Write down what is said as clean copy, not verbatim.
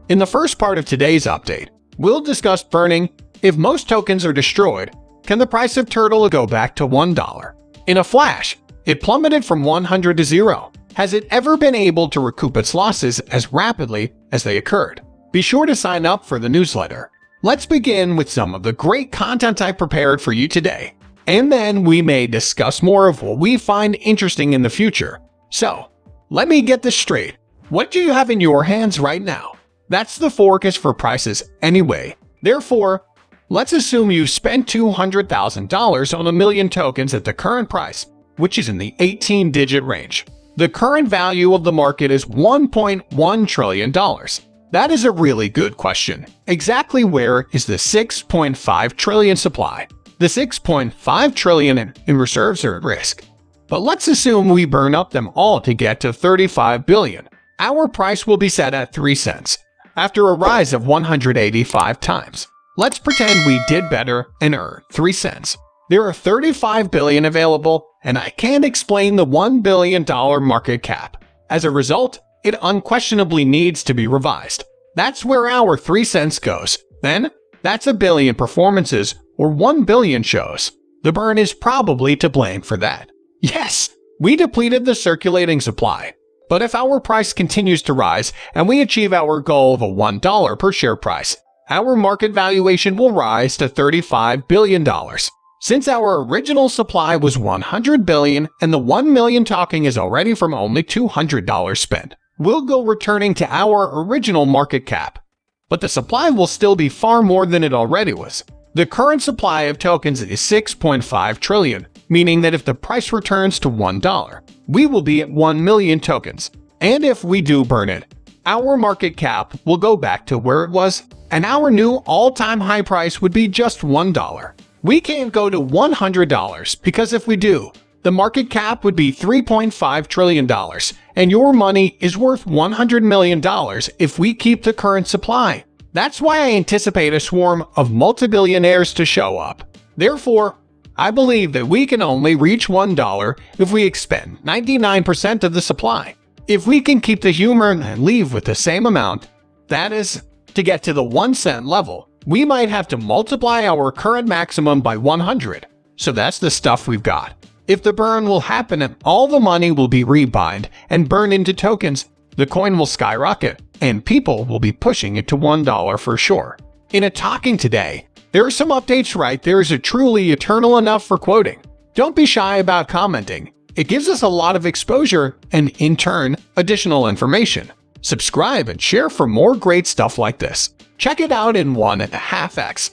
In the first part of today's update, we'll discuss burning. If most tokens are destroyed, can the price of Turtle go back to $1? In a flash, it plummeted from 100 to 0. Has it ever been able to recoup its losses as rapidly as they occurred? Be sure to sign up for the newsletter. Let's begin with some of the great content I prepared for you today, and then we may discuss more of what we find interesting in the future. So, let me get this straight. What do you have in your hands right now? That's the forecast for prices anyway. Therefore, let's assume you spent $200,000 on a million tokens at the current price, which is in the 18-digit range. The current value of the market is $1.1 trillion. That is a really good question. Exactly where is the 6.5 trillion supply? The 6.5 trillion in reserves are at risk. But let's assume we burn up them all to get to 35 billion. Our price will be set at 3 cents, after a rise of 185 times. Let's pretend we did better and earned 3 cents. There are 35 billion available, and I can't explain the $1 billion market cap. As a result, it unquestionably needs to be revised. That's where our 3 cents goes. Then, that's a billion performances, or 1 billion shows. The burn is probably to blame for that. Yes, we depleted the circulating supply. But if our price continues to rise and we achieve our goal of a $1 per share price, our market valuation will rise to $35 billion. Since our original supply was 100 billion and the 1 million talking is already from only $200 spent, we'll go returning to our original market cap. But the supply will still be far more than it already was. The current supply of tokens is 6.5 trillion, meaning that if the price returns to $1, we will be at 1 million tokens. And if we do burn it, our market cap will go back to where it was, and our new all-time high price would be just $1. We can't go to $100 because if we do, the market cap would be $3.5 trillion, and your money is worth $100 million if we keep the current supply. That's why I anticipate a swarm of multi-billionaires to show up. Therefore, I believe that we can only reach $1 if we expend 99% of the supply. If we can keep the humor and leave with the same amount, that is, to get to the 1 cent level, we might have to multiply our current maximum by 100. So that's the stuff we've got. If the burn will happen, all the money will be rebind and burned into tokens, the coin will skyrocket, and people will be pushing it to $1 for sure. In a talking today, there are some updates right there is a truly eternal enough for quoting. Don't be shy about commenting. It gives us a lot of exposure and, in turn, additional information. Subscribe and share for more great stuff like this. Check it out in 1.5x.